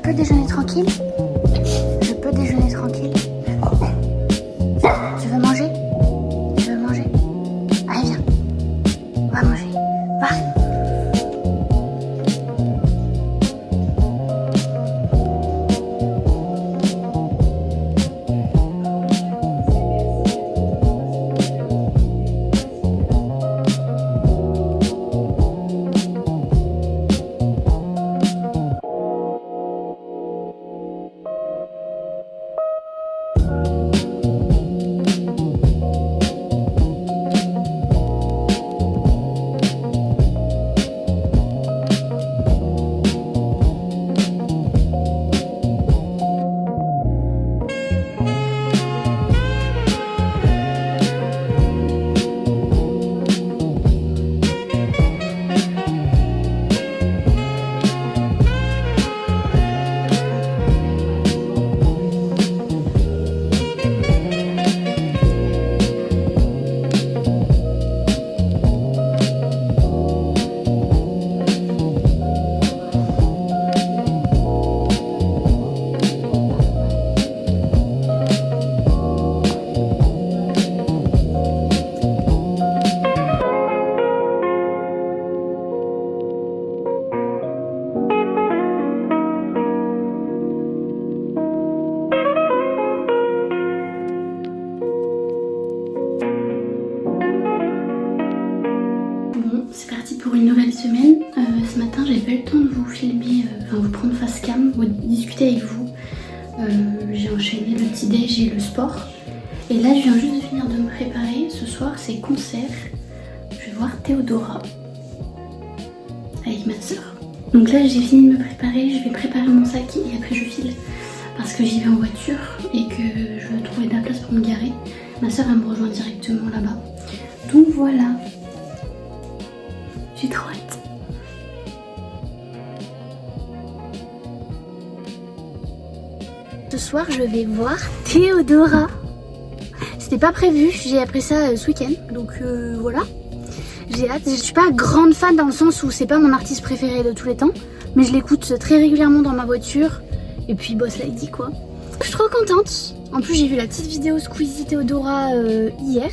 peux déjeuner tranquille? Je peux déjeuner tranquille? Tu veux manger? Tu veux manger? Allez, viens. On va manger. Va. Bon, c'est parti pour une nouvelle semaine. Ce matin, j'avais pas eu le temps de vous filmer, vous prendre face cam, ou discuter avec vous. J'ai enchaîné le petit déj et le sport. Et là, je viens juste de finir de me préparer. Ce soir, c'est concert. Je vais voir Théodora avec ma soeur. Donc là, j'ai fini de me préparer. Je vais préparer mon sac et après, je file. Parce que j'y vais en voiture et que je veux trouver de la place pour me garer. Ma soeur, elle me rejoint directement là-bas. Donc voilà. J'ai trop hâte. Ce soir, je vais voir Théodora. C'était pas prévu, j'ai appris ça ce week-end, donc voilà. J'ai hâte. Je suis pas grande fan dans le sens où c'est pas mon artiste préféré de tous les temps, mais je l'écoute très régulièrement dans ma voiture. Et puis Boss Lady quoi. Je suis trop contente. En plus, j'ai vu la petite vidéo Squeezie Théodora hier.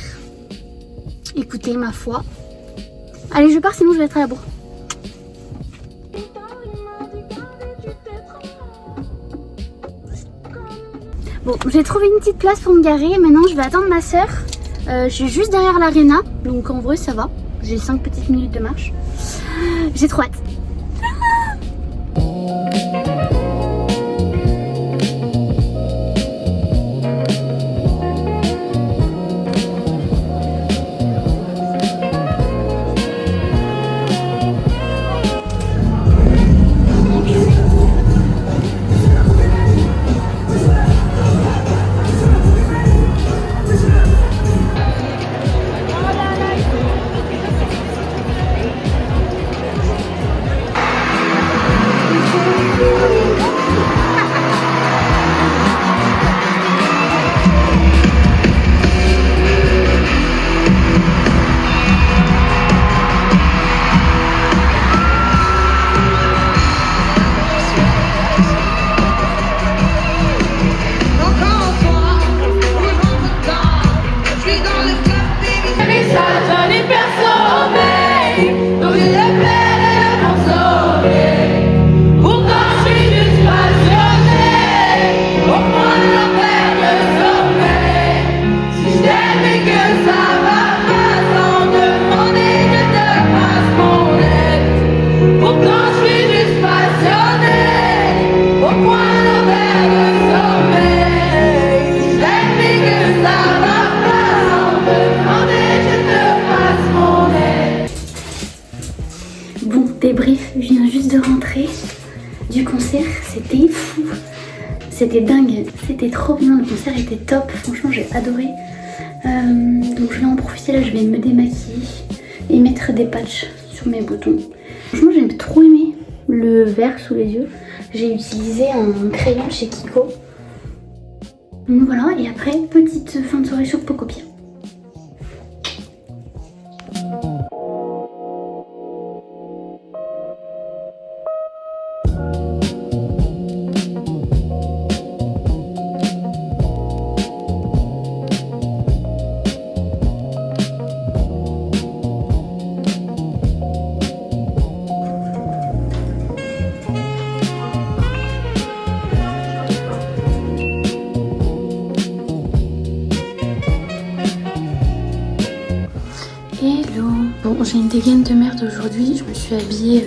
Écoutez, ma foi. Allez, je pars, sinon je vais être à la bourre. Bon, j'ai trouvé une petite place pour me garer. Maintenant, je vais attendre ma soeur. Je suis juste derrière l'aréna, donc en vrai, ça va. J'ai 5 petites minutes de marche. J'ai trop hâte. Débrief, je viens juste de rentrer du concert, c'était fou, c'était dingue, c'était trop bien, le concert était top, franchement j'ai adoré. Donc je vais en profiter, là je vais me démaquiller et mettre des patchs sur mes boutons. Franchement j'ai trop aimé le vert sous les yeux, j'ai utilisé un crayon chez Kiko. Donc voilà, et après petite fin de soirée sur Pocopia. j'ai une dégaine de merde aujourd'hui. Je me suis habillée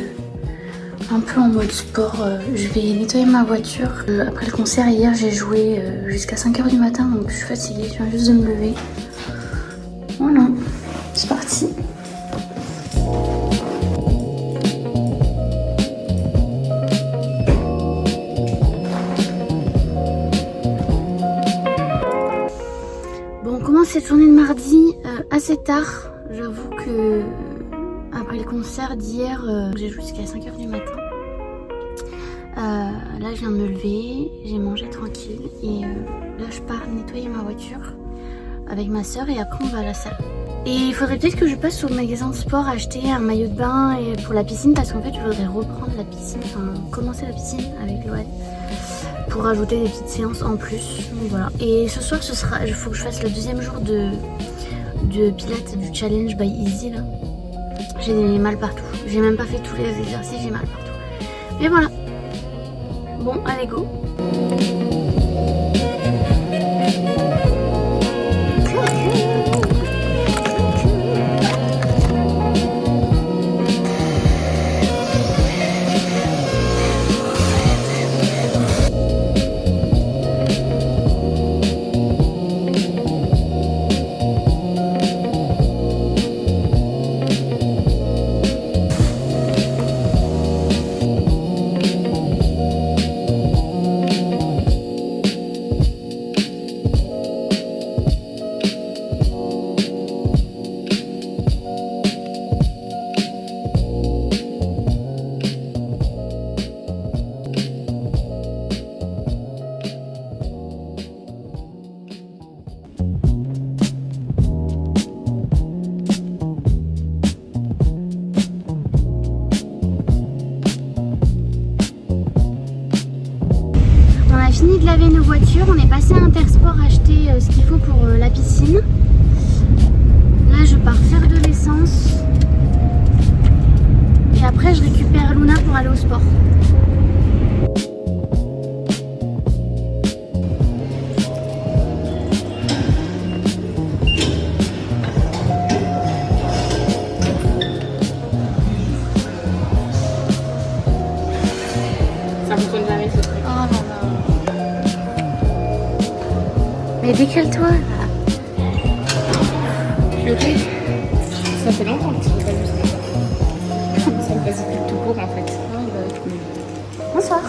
un peu en mode sport. Je vais nettoyer ma voiture. Après le concert hier, j'ai joué jusqu'à 5 h du matin, donc je suis fatiguée. Je viens juste de me lever. Voilà, c'est parti. Bon, on commence cette journée de mardi assez tard. J'avoue que après le concert d'hier, j'ai joué jusqu'à 5 h du matin. Là, je viens de me lever, j'ai mangé tranquille et là, je pars nettoyer ma voiture avec ma soeur et après, on va à la salle. Et il faudrait peut-être que je passe au magasin de sport acheter un maillot de bain et pour la piscine parce qu'en fait, je voudrais reprendre la piscine, enfin commencer la piscine avec l'OL pour rajouter des petites séances en plus. Donc voilà. Et ce soir, il faut que je fasse le deuxième jour de pilates du challenge by Easy là. J'ai mal partout. J'ai même pas fait tous les exercices, j'ai mal partout. Mais voilà. Bon, allez go. Fini de laver nos voitures, on est passé à Intersport acheter ce qu'il faut pour la piscine. Là je pars faire de l'essence et après je récupère Luna pour aller au sport. Ça fonctionne jamais ce truc. Oh non non. Mais décale-toi là. Ok. Ça fait longtemps que je n'ai pas vu ça. Ça me passe plus tout court en fait. Bonsoir.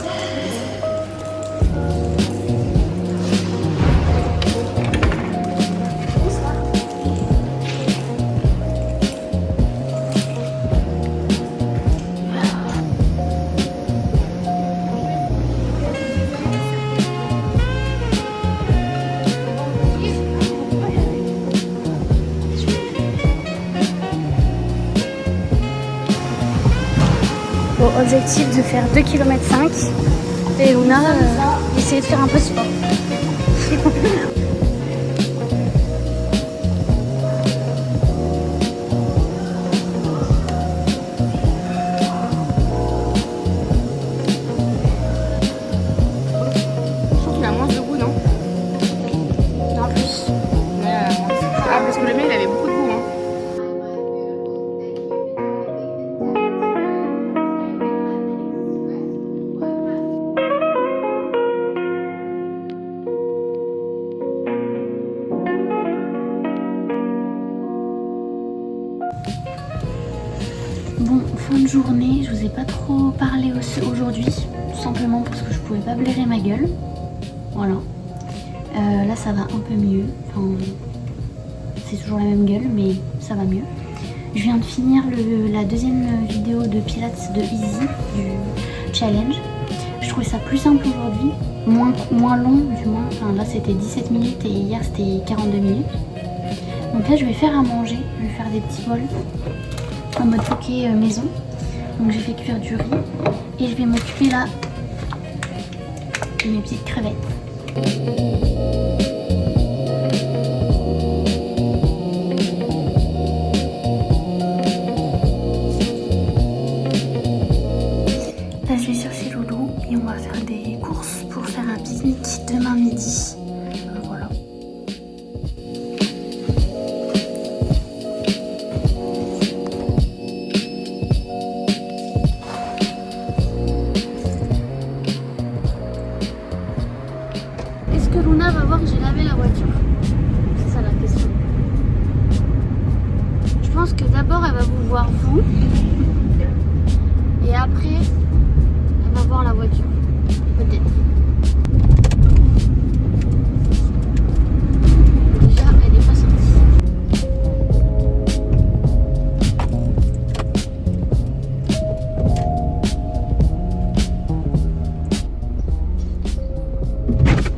Bon, objectif de faire 2,5 km et Luna essayer de faire un peu de sport. Je trouve qu'il a moins de goût, non? En plus. Ah, parce que le mien il avait beaucoup de goût. Hein. Bon, fin de journée, je vous ai pas trop parlé aujourd'hui, tout simplement parce que je pouvais pas blairer ma gueule. Voilà. Là ça va un peu mieux. Enfin, c'est toujours la même gueule, mais ça va mieux. Je viens de finir la deuxième vidéo de Pilates de Easy, du challenge. Je trouvais ça plus simple aujourd'hui, moins long du moins. Enfin, là c'était 17 minutes et hier c'était 42 minutes. Donc là je vais faire à manger, je vais faire des petits bols en mode poké maison. Donc j'ai fait cuire du riz et je vais m'occuper là de mes petites crevettes. Là je vais chercher Loulou et on va faire des courses pour faire un pique-nique demain midi. Voilà. que Luna va voir que j'ai lavé la voiture? C'est ça la question. Je pense que d'abord elle va vous voir vous. Et après, elle va voir la voiture. Peut-être. Déjà, elle n'est pas sortie.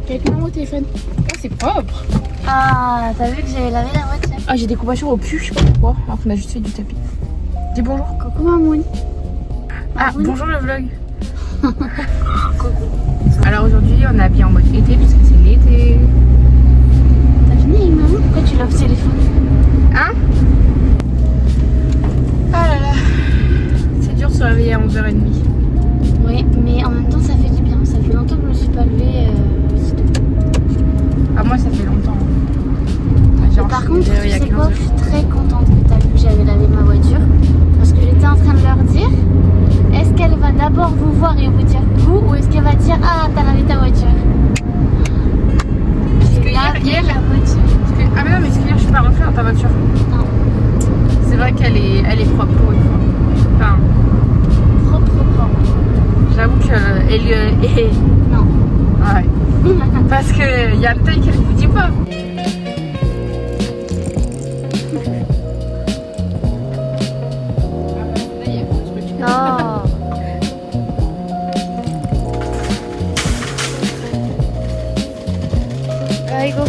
Quelqu'un au téléphone. Ah, c'est propre. Ah, t'as vu que j'avais lavé la voiture? Ah, j'ai des courbatures au pu, je sais pas pourquoi, alors qu'on a juste fait du tapis. Dis bonjour. Coucou Mamoun. Ah, Mamoun. bonjour le vlog. Alors aujourd'hui, on est habillé en mode été parce que c'est l'été. T'as fini Mamoun? Pourquoi tu laves le téléphone? Hein? Ah là là. C'est dur de se réveiller à 11h30. Oui, mais en même temps ça fait du bien. Ça fait longtemps que je me suis pas levée aussitôt. Ah, moi ça fait longtemps. Mais par contre, tu sais quoi? Je suis très contente que t'as vu que j'avais lavé ma voiture. Parce que j'étais en train de leur dire, est-ce qu'elle va d'abord vous voir et vous dire coucou, ou est-ce qu'elle va dire ah t'as lavé ta voiture? J'ai lavé la voiture. Ah mais non, mais est-ce que hier je suis pas rentrée dans ta voiture? Non. C'est vrai qu'elle est propre pour une fois. Enfin, Propre. j'avoue que elle Non. ouais. Parce que y a le taille qu'elle vous dit pas. Non. Allez go.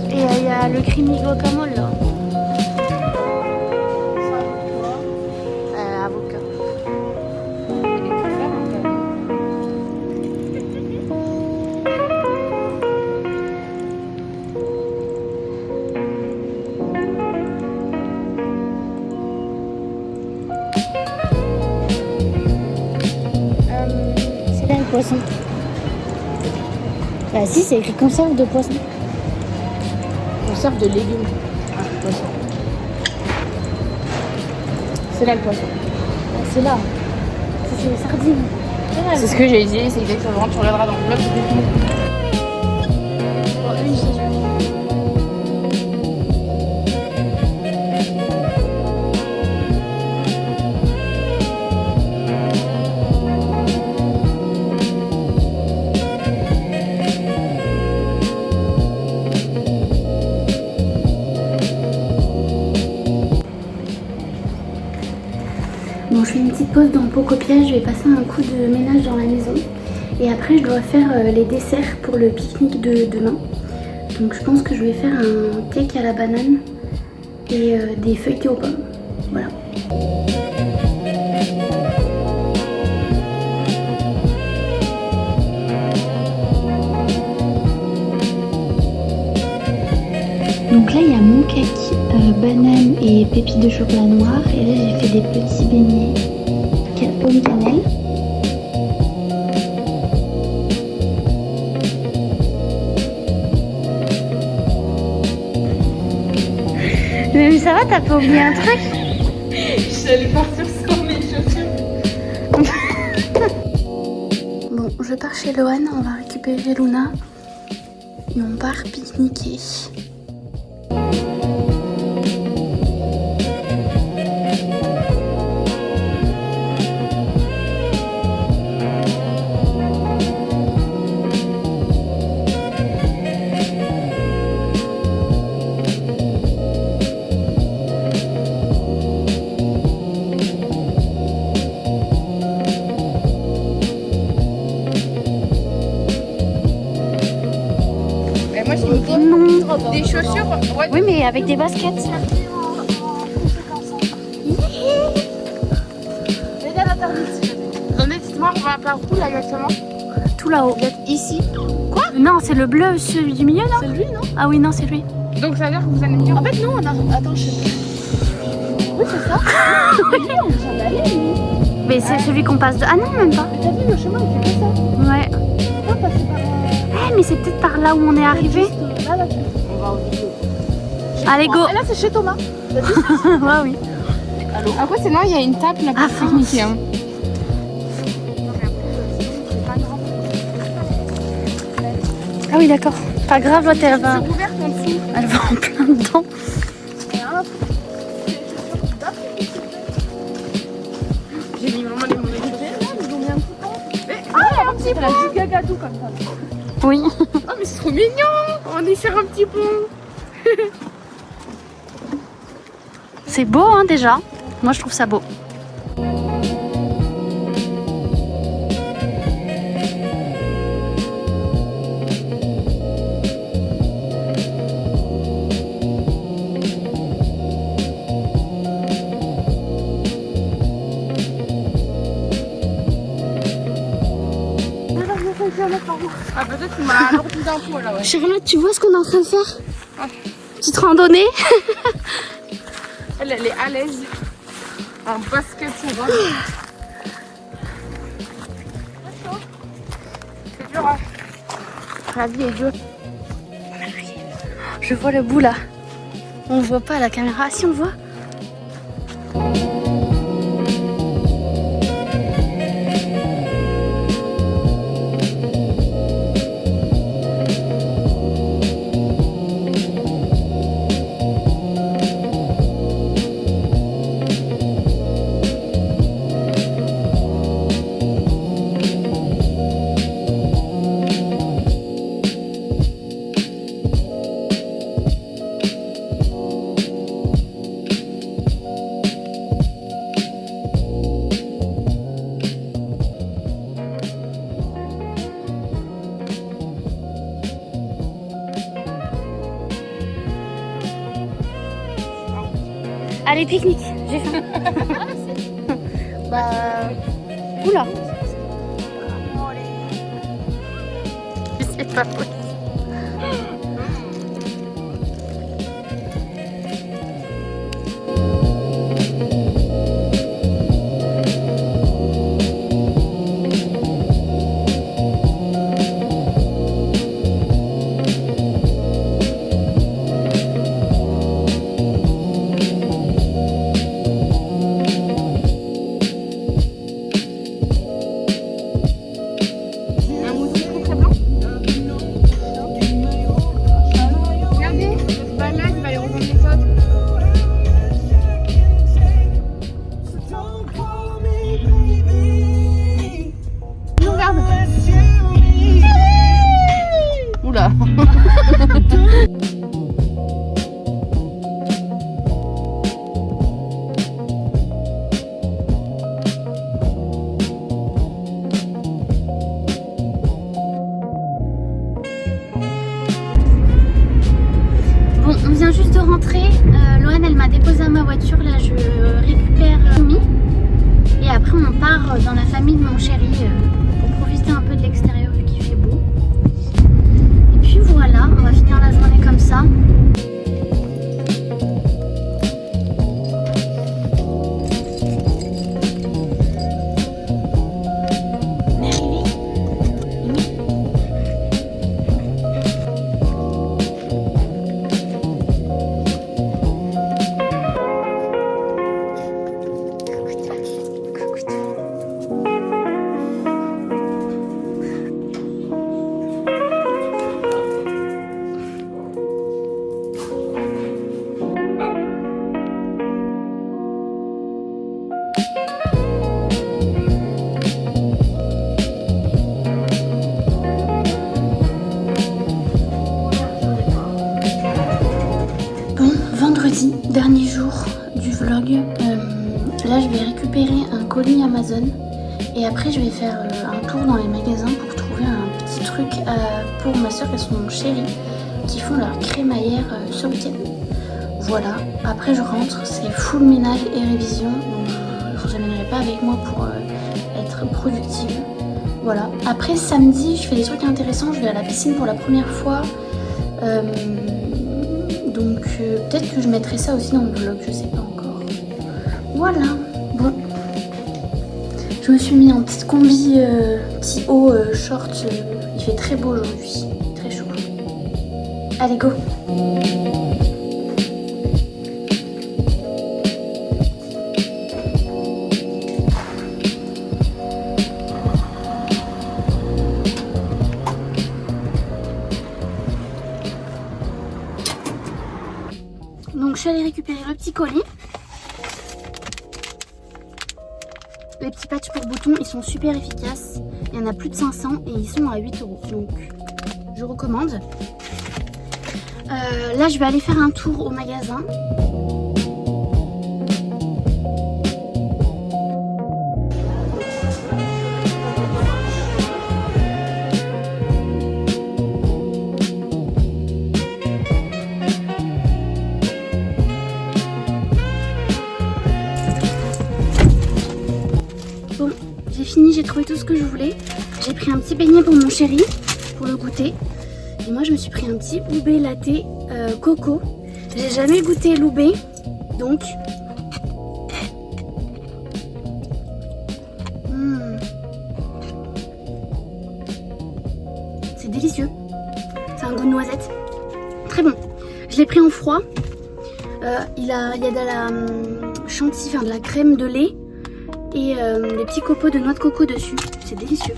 Et il y a le crimi guacamole là. Avocat. C'est là le poisson. Bah si, c'est écrit conserve de poisson. Conserve de légumes. Ah, poisson. C'est là le poisson. C'est là. C'est les sardines. C'est ce que j'ai dit, c'est exactement. Tu regarderas dans le blog. Bon, une si tu veux. Bon, je fais une petite pause dans le pot copiage, je vais passer un coup de ménage dans la maison. Et après, je dois faire les desserts pour le pique-nique de demain. Donc je pense que je vais faire un cake à la banane et des feuilletés aux pommes. Voilà. Donc là, il y a mon cake, banane et pépites de chocolat noir. Et là, j'ai fait des petits beignets pomme cannelle. Mais ça va, t'as pas oublié un truc? J'allais partir sans mes chaussures. Bon, je pars chez Loane, on va récupérer Luna et on part pique-niquer. Moi, j'ai mis des chaussures. Ouais. Oui, mais avec des baskets. Attendez, dites-moi, on va par où là exactement? Tout là-haut. Vous êtes ici? Quoi? Non, c'est le bleu, celui du milieu, non? C'est lui, non? Ah oui, non, c'est lui. Donc ça veut dire que vous allez venir. En fait, non, on a. Attends, je sais plus. Oui, c'est ça. Oui, on vient d'aller, lui. Mais c'est celui qu'on passe de... Ah non, même pas. Mais t'as vu, le chemin, il fait que ça. Ouais. Pourquoi passer par. Eh, mais c'est peut-être par là où on est arrivé. Juste, là, tu. On va au milieu. Allez, go. Et là, c'est chez Thomas. Ouais, oui. Après, sinon, il y a une table là Ah, pour pique-niquer. Hein. Ah oui, d'accord. Pas grave, l'autre, elle va... C'est ouvert en dessous. Elle va en plein dedans. Et hop. J'ai mis vraiment les mauvais chaussures. Ils ont mis un petit pont. Ah, un petit pont. Un petit gagadou comme ça. Oui. Oh, mais c'est trop mignon. On est sur un petit pont. C'est beau, hein, déjà. Moi, je trouve ça beau. Ah, peut-être qu'il m'a alourdi d'un coup là, ouais. Charlotte, tu vois ce qu'on est en train de faire? Ah. Petite randonnée. Elle est à l'aise. En basket, on va. C'est dur, hein. La vie est dure. Je vois le bout là. On voit pas à la caméra. Si on le voit. Allez, pique-nique. J'ai faim. Bah. Oula. C'est pas possible. Un moustique très très blanc. Regardez, ce balade, il va aller rejoindre les autres. Il nous regarde. Oula. Bon, on vient juste de rentrer. Loane, elle m'a déposé à ma voiture. Là, je récupère Mimi. Et après, on part dans la famille de mon chéri pour profiter un peu de l'extérieur vu qu'il fait beau. Et puis voilà, on va finir la journée comme ça. On est arrivé. Bon, vendredi, dernier jour du vlog. Là, je vais récupérer un colis Amazon et après, je vais faire un tour dans les magasins pour trouver un petit truc pour ma soeur et son chéri qui font leur crémaillère ce week-end. Voilà, après je rentre, c'est full ménage et révision, donc je vous amènerai pas avec moi pour être productive. Voilà, après samedi, je fais des trucs intéressants, je vais à la piscine pour la première fois. Donc peut-être que je mettrai ça aussi dans le vlog, je sais pas encore. Voilà, bon. Je me suis mis en petite combi, petit haut, short, il fait très beau aujourd'hui, très chaud. Allez, go! suis allée récupérer le petit colis. Les petits patchs pour boutons, ils sont super efficaces. Il y en a plus de 500 et ils sont à 8 €. Donc, je recommande. Là, je vais aller faire un tour au magasin. Bon, j'ai fini, j'ai trouvé tout ce que je voulais. J'ai pris un petit beignet pour mon chéri, pour le goûter. Et moi, je me suis pris un petit Loubet latte coco. J'ai jamais goûté Loubet, donc... C'est délicieux. C'est un goût de noisette. Très bon. Je l'ai pris en froid. Il y a de la chantilly, enfin de la crème de lait et des petits copeaux de noix de coco dessus. C'est délicieux.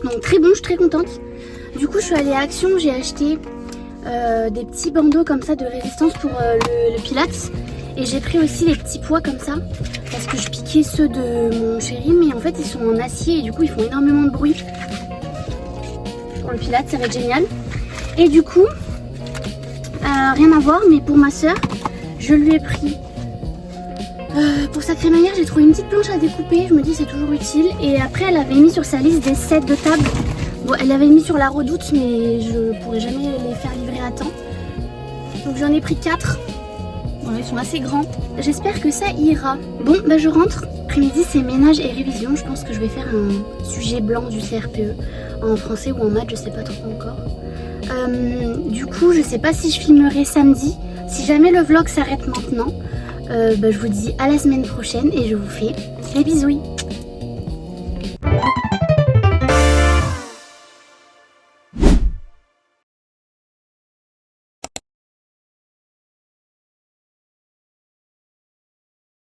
Donc très bon, je suis très contente. Du coup, je suis allée à Action, j'ai acheté des petits bandeaux comme ça de résistance pour le pilates. Et j'ai pris aussi les petits poids comme ça parce que je piquais ceux de mon chéri, mais en fait ils sont en acier et du coup ils font énormément de bruit. Pour le pilates, ça va être génial. Et du coup, rien à voir, mais pour ma soeur, je lui ai pris pour sa crémaillère, j'ai trouvé une petite planche à découper. Je me dis c'est toujours utile. Et après, elle avait mis sur sa liste des sets de table. Bon, elle avait mis sur la Redoute, mais je pourrais jamais les faire livrer à temps. Donc j'en ai pris 4. Voilà, ils sont assez grands. J'espère que ça ira. Bon, bah je rentre. Après-midi, c'est ménage et révision. Je pense que je vais faire un sujet blanc du CRPE en français ou en maths, je sais pas trop encore. Du coup, je sais pas si je filmerai samedi. Si jamais le vlog s'arrête maintenant, je vous dis à la semaine prochaine et je vous fais des bisous.